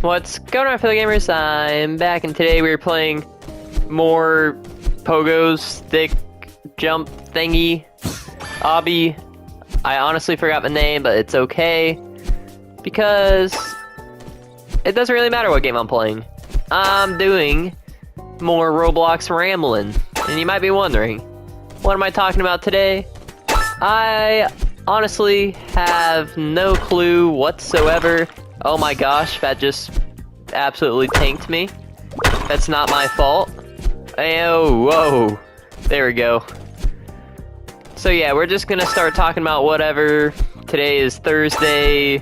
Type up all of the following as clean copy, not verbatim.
What's going on, fellow gamers? I'm back, and today we're playing more Pogo Stick Jump Thingy Obby. I honestly forgot the name, but it's okay, because it doesn't really matter what game I'm playing. I'm doing more Roblox rambling, and you might be wondering, what am I talking about today? I honestly have no clue whatsoever. Oh my gosh, that just absolutely tanked me. That's not my fault. Oh, whoa. There we go. So yeah, we're just gonna start talking about whatever. Today is Thursday,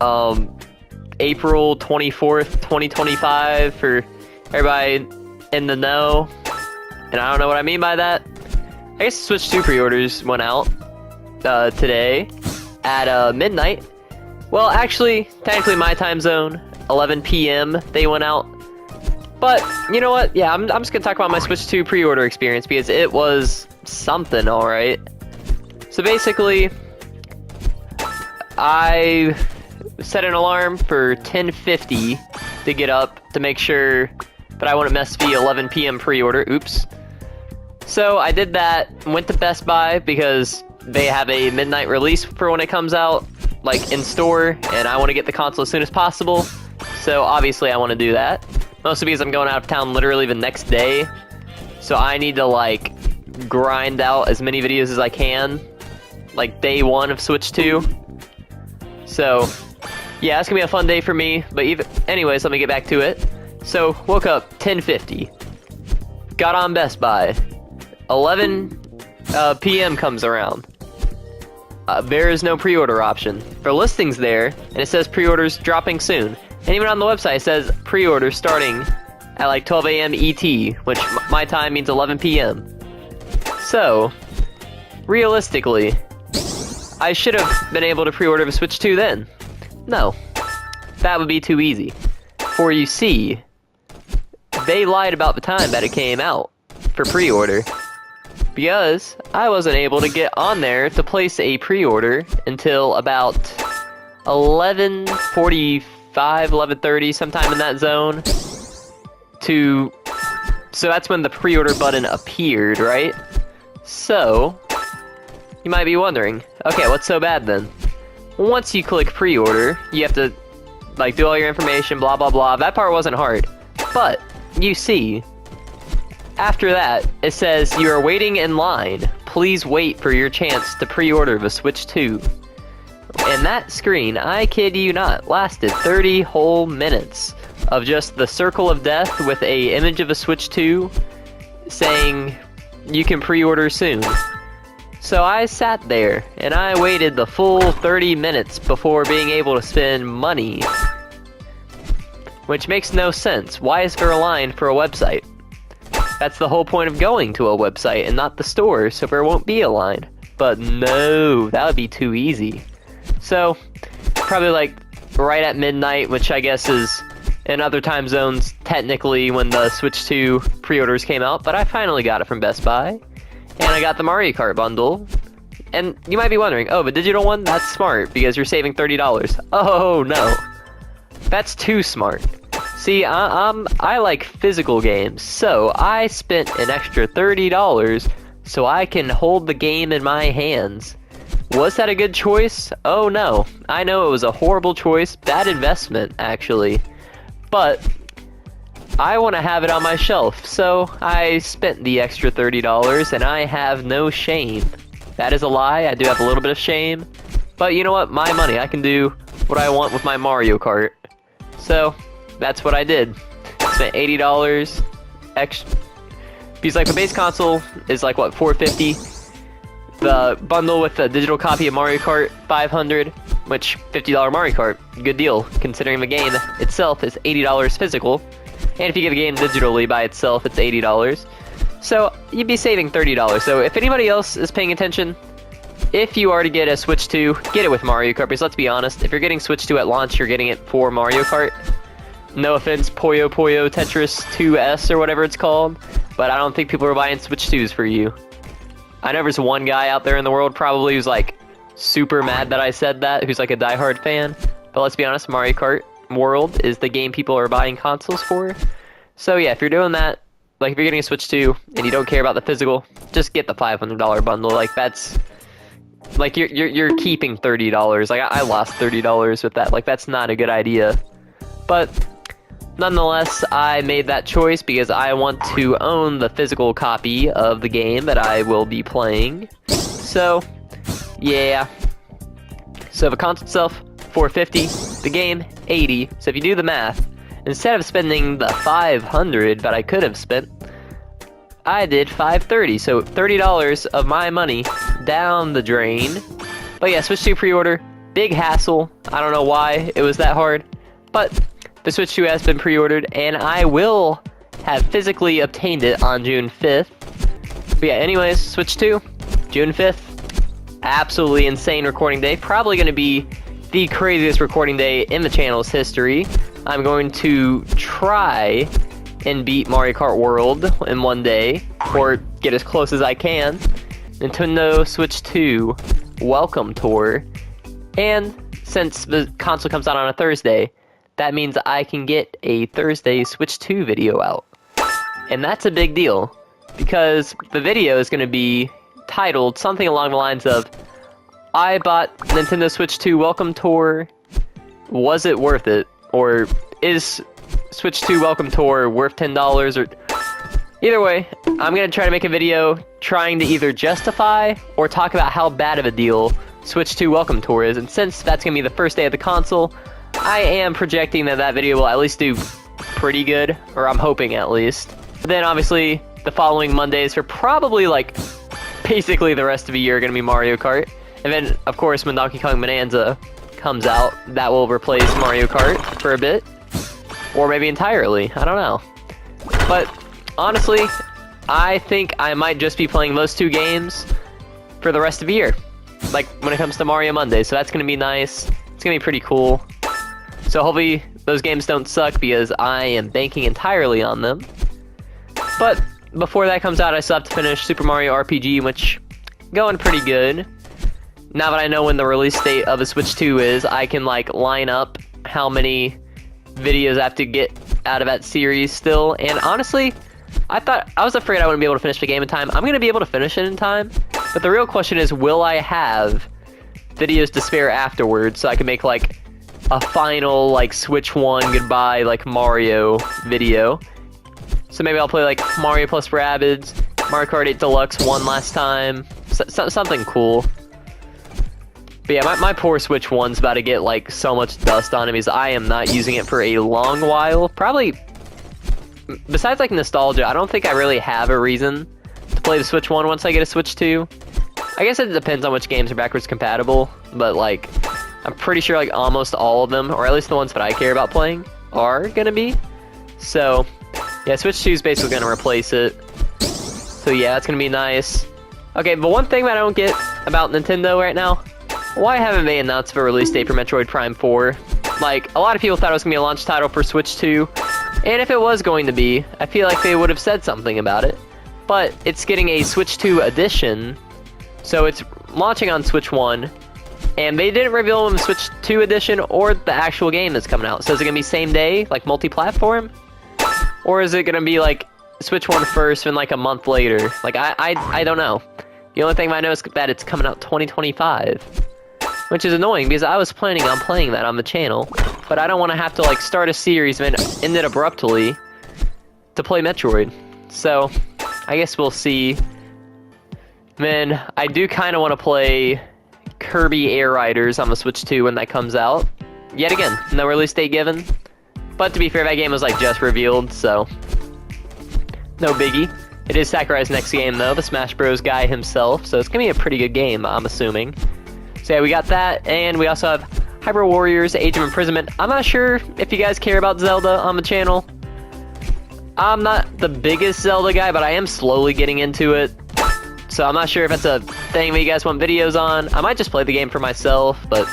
April 24th, 2025, for everybody in the know. And I don't know what I mean by that. I guess Switch 2 pre-orders went out today at midnight. Well, actually, technically my time zone, 11 p.m. they went out. But, you know what? Yeah, I'm just gonna talk about my Switch 2 pre-order experience because it was something, alright. So basically, I set an alarm for 10:50 to get up to make sure that I wouldn't miss the 11 p.m. pre-order. Oops. So I did that, went to Best Buy because they have a midnight release for when it comes out, like in store, and I want to get the console as soon as possible. So obviously I want to do that. Mostly because I'm going out of town literally the next day. So I need to like grind out as many videos as I can, like day one of Switch 2. So yeah, it's gonna be a fun day for me. But anyways, let me get back to it. So woke up 10:50, got on Best Buy. 11 p.m. comes around. There is no pre-order option. For listings there, and it says pre-orders dropping soon. And even on the website it says pre-order starting at like 12 a.m. ET, which my time means 11 p.m. So, realistically, I should have been able to pre-order the Switch 2 then. No, that would be too easy. For you see, they lied about the time that it came out for pre-order, because I wasn't able to get on there to place a pre-order until about 11:45, 11:30, sometime in that zone. So that's when the pre-order button appeared, right? So, you might be wondering, okay, what's so bad then? Once you click pre-order, you have to like do all your information, blah blah blah. That part wasn't hard. But, you see, after that, it says, you are waiting in line. Please wait for your chance to pre-order the Switch 2. And that screen, I kid you not, lasted 30 whole minutes of just the circle of death with a image of a Switch 2 saying, you can pre-order soon. So I sat there, and I waited the full 30 minutes before being able to spend money. Which makes no sense. Why is there a line for a website? That's the whole point of going to a website and not the store, so there won't be a line. But no, that would be too easy. So, probably like right at midnight, which I guess is in other time zones technically when the Switch 2 pre-orders came out, but I finally got it from Best Buy. And I got the Mario Kart bundle. And you might be wondering, oh, the digital one? That's smart, because you're saving $30. Oh, no. That's too smart. See, I like physical games, so I spent an extra $30 so I can hold the game in my hands. Was that a good choice? Oh no. I know it was a horrible choice, bad investment, actually. But I want to have it on my shelf, so I spent the extra $30, and I have no shame. That is a lie, I do have a little bit of shame. But you know what? My money, I can do what I want with my Mario Kart. So, that's what I did. Spent $80 extra. Because like the base console is like what, $450. The bundle with the digital copy of Mario Kart, $500, which $50 Mario Kart, good deal considering the game itself is $80 physical. And if you get the game digitally by itself, it's $80. So you'd be saving $30. So if anybody else is paying attention, if you are to get a Switch 2, get it with Mario Kart, because let's be honest, if you're getting Switch 2 at launch, you're getting it for Mario Kart. No offense, Puyo Puyo Tetris 2S or whatever it's called, but I don't think people are buying Switch 2s for you. I know there's one guy out there in the world probably who's like super mad that I said that, who's like a diehard fan, but let's be honest, Mario Kart World is the game people are buying consoles for. So yeah, if you're doing that, like if you're getting a Switch 2 and you don't care about the physical, just get the $500 bundle. Like that's like you're keeping $30. Like I lost $30 with that. Like that's not a good idea. But nonetheless, I made that choice because I want to own the physical copy of the game that I will be playing. So yeah. So the console itself, $450, the game, $80. So if you do the math, instead of spending the $500 that I could have spent, I did $530. So $30 of my money down the drain. But yeah, Switch 2 pre-order, big hassle. I don't know why it was that hard, but the Switch 2 has been pre-ordered, and I will have physically obtained it on June 5th. But yeah, anyways, Switch 2, June 5th. Absolutely insane recording day. Probably going to be the craziest recording day in the channel's history. I'm going to try and beat Mario Kart World in one day, or get as close as I can. Nintendo Switch 2 Welcome Tour. And since the console comes out on a Thursday, that means I can get a Thursday Switch 2 video out. And that's a big deal, because the video is going to be titled something along the lines of, I bought Nintendo Switch 2 Welcome Tour, was it worth it? Or is Switch 2 Welcome Tour worth $10? Or either way, I'm going to try to make a video trying to either justify or talk about how bad of a deal Switch 2 Welcome Tour is. And since that's going to be the first day of the console, I am projecting that that video will at least do pretty good, or I'm hoping at least. But then obviously the following Mondays for probably like basically the rest of the year are going to be Mario Kart. And then, of course, when Donkey Kong Bonanza comes out, that will replace Mario Kart for a bit. Or maybe entirely, I don't know. But, honestly, I think I might just be playing those two games for the rest of the year. Like, when it comes to Mario Monday, so that's going to be nice. It's going to be pretty cool. So hopefully those games don't suck, because I am banking entirely on them. But before that comes out, I still have to finish Super Mario RPG, which going pretty good. Now that I know when the release date of the Switch 2 is, I can like line up how many videos I have to get out of that series still. And honestly, I was afraid I wouldn't be able to finish the game in time. I'm going to be able to finish it in time. But the real question is, will I have videos to spare afterwards so I can make like a final like Switch 1 goodbye like Mario video. So maybe I'll play like Mario plus Rabbids, Mario Kart 8 Deluxe one last time, something cool. But yeah, my poor Switch 1's about to get like so much dust on it because I am not using it for a long while. Probably, besides like nostalgia, I don't think I really have a reason to play the Switch 1 once I get a Switch 2. I guess it depends on which games are backwards compatible, but like, I'm pretty sure like almost all of them, or at least the ones that I care about playing, are gonna be. So, yeah, Switch 2 is basically gonna replace it. So yeah, that's gonna be nice. Okay, but one thing that I don't get about Nintendo right now, why haven't they announced the release date for Metroid Prime 4? Like, a lot of people thought it was gonna be a launch title for Switch 2, and if it was going to be, I feel like they would have said something about it. But it's getting a Switch 2 edition, so it's launching on Switch 1, and they didn't reveal when the Switch 2 edition or the actual game is coming out. So is it gonna be same day, like multi-platform? Or is it gonna be like Switch 1 first and like a month later? Like, I don't know. The only thing I know is that it's coming out 2025. Which is annoying, because I was planning on playing that on the channel, but I don't want to have to like start a series and end it abruptly to play Metroid. So, I guess we'll see. Then, I do kind of want to play Kirby Air Riders on the Switch 2 when that comes out. Yet again, no release date given. But to be fair, that game was like just revealed, so no biggie. It is Sakurai's next game though, the Smash Bros. Guy himself, so it's gonna be a pretty good game, I'm assuming. So yeah, we got that, and we also have Hyper Warriors Age of Imprisonment. I'm not sure if you guys care about Zelda on the channel. I'm not the biggest Zelda guy, but I am slowly getting into it. So I'm not sure if that's a thing that you guys want videos on. I might just play the game for myself, but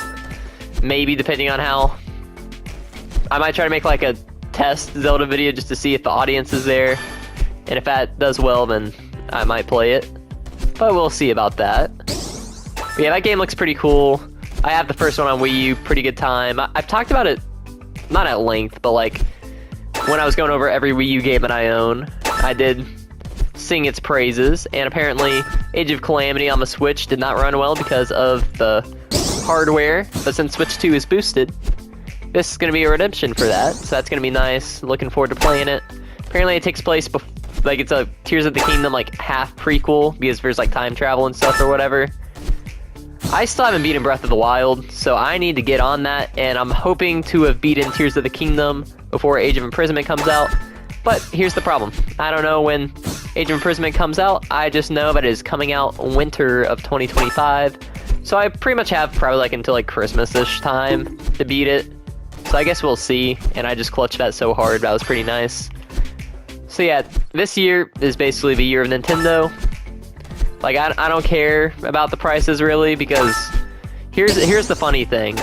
maybe depending on how. I might try to make like a test Zelda video just to see if the audience is there. And if that does well, then I might play it. But we'll see about that. But yeah, that game looks pretty cool. I have the first one on Wii U, pretty good time. I've talked about it not at length, but like when I was going over every Wii U game that I own, I did sing its praises, and apparently Age of Calamity on the Switch did not run well because of the hardware, but since Switch 2 is boosted, this is going to be a redemption for that, so that's going to be nice. Looking forward to playing it. Apparently it takes place, like it's a Tears of the Kingdom like half prequel, because there's like time travel and stuff or whatever. I still haven't beaten Breath of the Wild, so I need to get on that, and I'm hoping to have beaten Tears of the Kingdom before Age of Imprisonment comes out. But here's the problem. I don't know when Age of Imprisonment comes out. I just know that it is coming out winter of 2025. So I pretty much have probably like until like Christmas-ish time to beat it. So I guess we'll see. And I just clutched that so hard. That was pretty nice. So yeah, this year is basically the year of Nintendo. Like, I don't care about the prices really, because here's the funny thing.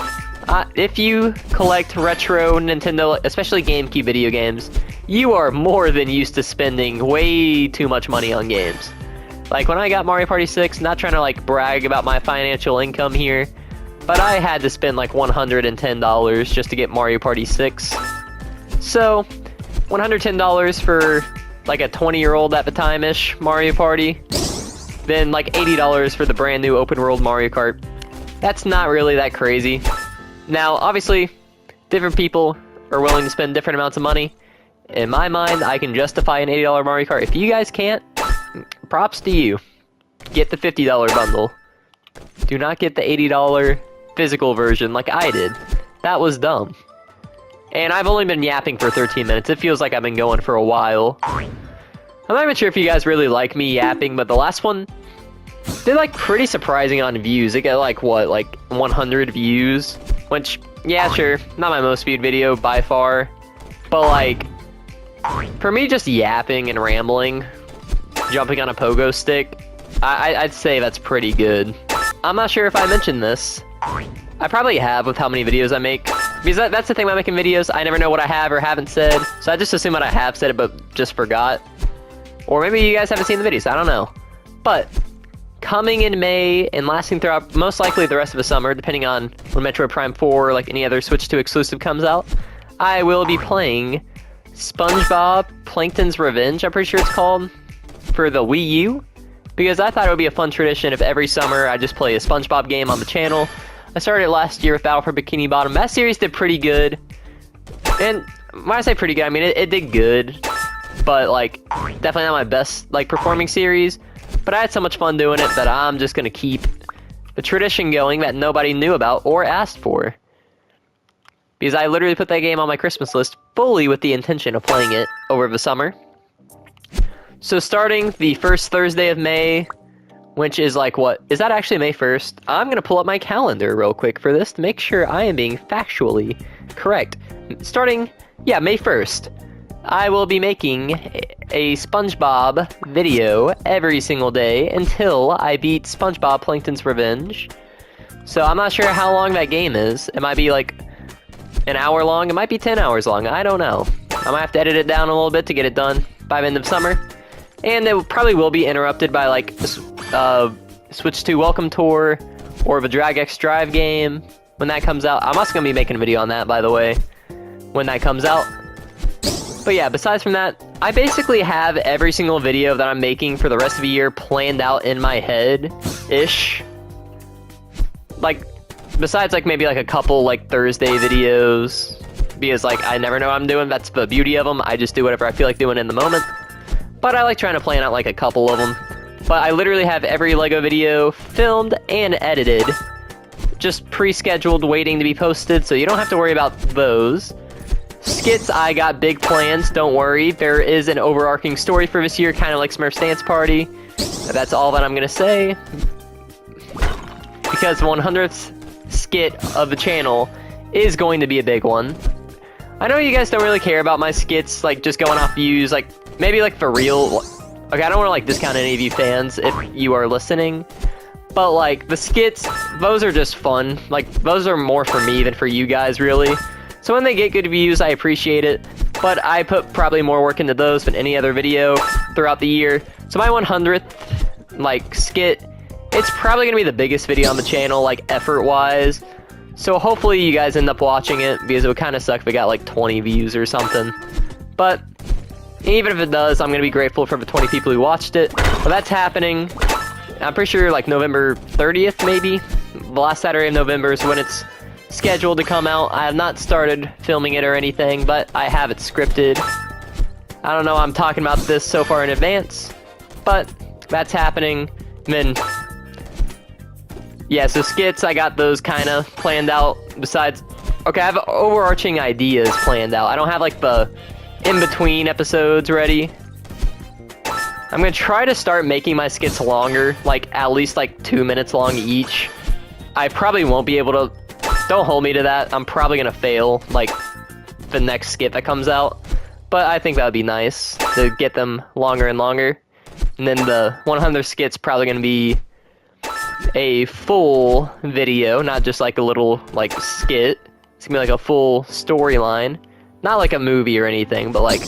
If you collect retro Nintendo, especially GameCube video games, you are more than used to spending way too much money on games. Like, when I got Mario Party 6, not trying to, like, brag about my financial income here, but I had to spend, like, $110 just to get Mario Party 6. So, $110 for, like, a 20-year-old at the time-ish Mario Party, then, like, $80 for the brand new open-world Mario Kart. That's not really that crazy. Now, obviously, different people are willing to spend different amounts of money. In my mind, I can justify an $80 Mario Kart. If you guys can't, props to you. Get the $50 bundle. Do not get the $80 physical version like I did. That was dumb. And I've only been yapping for 13 minutes. It feels like I've been going for a while. I'm not even sure if you guys really like me yapping, but the last one did like pretty surprising on views. It got like, what, like 100 views? Which, yeah, sure, not my most viewed video by far. But like, for me just yapping and rambling, jumping on a pogo stick, I'd say that's pretty good. I'm not sure if I mentioned this. I probably have with how many videos I make. Because that's the thing about making videos, I never know what I have or haven't said. So I just assume that I have said it but just forgot. Or maybe you guys haven't seen the videos, I don't know. But coming in May and lasting throughout most likely the rest of the summer, depending on when Metroid Prime 4 or like any other Switch 2 exclusive comes out, I will be playing SpongeBob Plankton's Revenge, I'm pretty sure it's called, for the Wii U. Because I thought it would be a fun tradition if every summer I just play a SpongeBob game on the channel. I started it last year with Battle for Bikini Bottom. That series did pretty good. And when I say pretty good, I mean it did good. But like, definitely not my best like performing series. But I had so much fun doing it that I'm just gonna keep the tradition going that nobody knew about or asked for. Because I literally put that game on my Christmas list fully with the intention of playing it over the summer. So starting the first Thursday of May, which is like what? Is that actually May 1st? I'm going to pull up my calendar real quick for this to make sure I am being factually correct. Starting, yeah, May 1st, I will be making a SpongeBob video every single day until I beat SpongeBob Plankton's Revenge. So I'm not sure how long that game is. It might be like an hour long. It might be 10 hours long. I don't know. I might have to edit it down a little bit to get it done by the end of summer. And it probably will be interrupted by like Switch 2 Welcome Tour or the Drag X Drive game when that comes out. I'm also going to be making a video on that, by the way, when that comes out. But yeah, besides from that, I basically have every single video that I'm making for the rest of the year planned out in my head-ish. Like, besides like maybe like a couple like Thursday videos, because like I never know what I'm doing. That's the beauty of them. I just do whatever I feel like doing in the moment. But I like trying to plan out like a couple of them. But I literally have every LEGO video filmed and edited, just pre-scheduled, waiting to be posted, so you don't have to worry about those. Skits, I got big plans, don't worry. There is an overarching story for this year, kind of like Smurfs Dance Party. That's all that I'm gonna say. Because the 100th skit of the channel is going to be a big one. I know you guys don't really care about my skits, like just going off views, like maybe like for real. Okay, I don't want to like discount any of you fans if you are listening, but like the skits, those are just fun. Like those are more for me than for you guys, really. So when they get good views, I appreciate it. But I put probably more work into those than any other video throughout the year. So my 100th like skit, it's probably gonna be the biggest video on the channel, like effort-wise. So hopefully you guys end up watching it, because it would kind of suck if it got like 20 views or something. But even if it does, I'm going to be grateful for the 20 people who watched it. But that's happening, I'm pretty sure, like November 30th, maybe? The last Saturday of November is when it's scheduled to come out. I have not started filming it or anything, but I have it scripted. I don't know why I'm talking about this so far in advance, but that's happening. And then, yeah, so skits, I got those kind of planned out. Besides, okay, I have overarching ideas planned out. I don't have like the in-between episodes ready. I'm gonna try to start making my skits longer, like at least like 2 minutes long each. I probably won't be able to, don't hold me to that. I'm probably gonna fail, like, the next skit that comes out. But I think that would be nice, to get them longer and longer. And then the 100 skit's probably gonna be a full video, not just like a little, like, skit. It's gonna be like a full storyline. Not like a movie or anything, but like,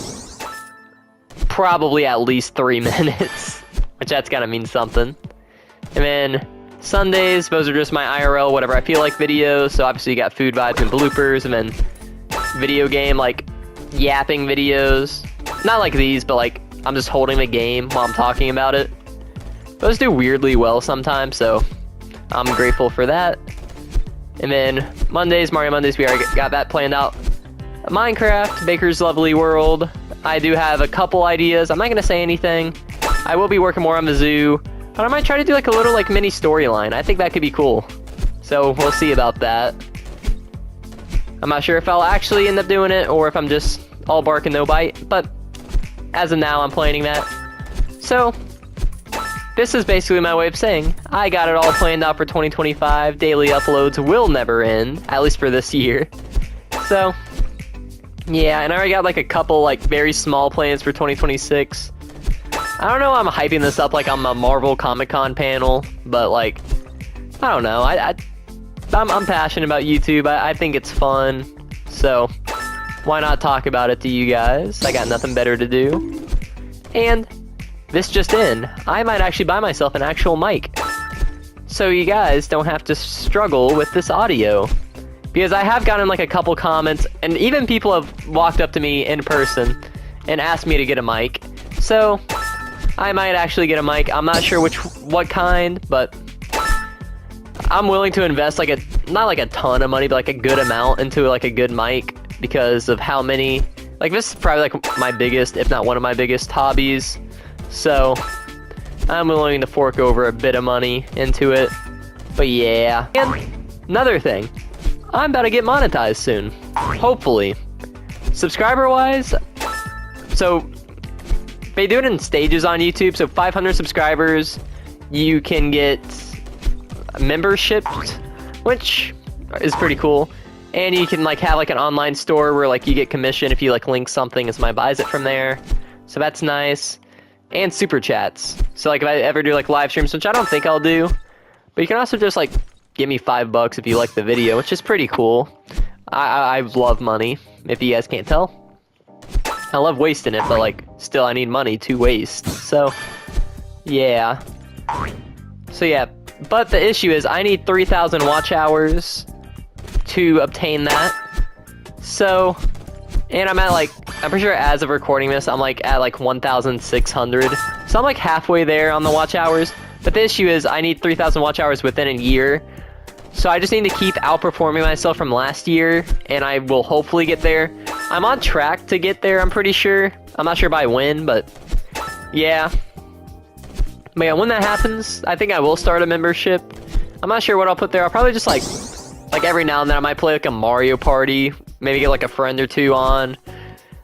probably at least 3 minutes. Which that's gotta mean something. And then Sundays, those are just my IRL, whatever I feel like videos. So obviously you got food vibes and bloopers, and then video game, like, yapping videos. Not like these, but like, I'm just holding the game while I'm talking about it. Those do weirdly well sometimes, so I'm grateful for that. And then Mondays, Mario Mondays, we already got that planned out. Minecraft, Baker's Lovely World. I do have a couple ideas. I'm not gonna say anything. I will be working more on the zoo, but I might try to do like a little like mini storyline. I think that could be cool. So we'll see about that. I'm not sure if I'll actually end up doing it or if I'm just all bark and no bite, but as of now, I'm planning that. So this is basically my way of saying I got it all planned out for 2025. Daily uploads will never end, at least for this year. So yeah, and I already got like a couple like very small plans for 2026. I don't know why I'm hyping this up like I'm a Marvel Comic-Con panel, but like, I don't know. I'm passionate about YouTube. I think it's fun, so why not talk about it to you guys? I got nothing better to do. And this just in, I might actually buy myself an actual mic, so you guys don't have to struggle with this audio. Because I have gotten like a couple comments, and even people have walked up to me in person and asked me to get a mic. So I might actually get a mic. I'm not sure what kind, but I'm willing to invest like not like a ton of money, but like a good amount into like a good mic, because of how many, like, this is probably like my biggest, if not one of my biggest hobbies. So I'm willing to fork over a bit of money into it. But yeah. And another thing, I'm about to get monetized soon. Hopefully. Subscriber-wise, so they do it in stages on YouTube. So 500 subscribers, you can get membership, which is pretty cool. And you can like have like an online store where like you get commission if you like link something and somebody buys it from there. So that's nice. And super chats. So like if I ever do like live streams, which I don't think I'll do, but you can also just like give me $5 if you like the video, which is pretty cool. I love money, if you guys can't tell. I love wasting it, but like still I need money to waste. So yeah. So yeah, but the issue is I need 3,000 watch hours to obtain that. So, and I'm at like, I'm pretty sure as of recording this, I'm like at like 1,600. So I'm like halfway there on the watch hours. But the issue is I need 3,000 watch hours within a year. So I just need to keep outperforming myself from last year, and I will hopefully get there. I'm on track to get there, I'm pretty sure. I'm not sure by when, but yeah. But yeah, when that happens, I think I will start a membership. I'm not sure what I'll put there. I'll probably just like every now and then I might play like a Mario Party, maybe get like a friend or two on.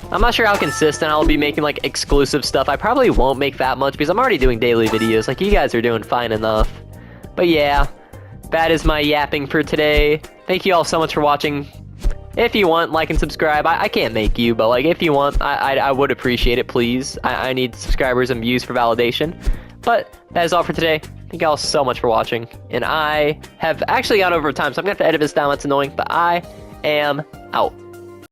I'm not sure how consistent I'll be making like exclusive stuff. I probably won't make that much because I'm already doing daily videos. Like, you guys are doing fine enough. But yeah, that is my yapping for today. Thank you all so much for watching. If you want, like and subscribe. I can't make you, but like if you want, I would appreciate it, please. I need subscribers and views for validation. But that is all for today. Thank you all so much for watching. And I have actually gone over time, so I'm going to have to edit this down. That's annoying, but I am out.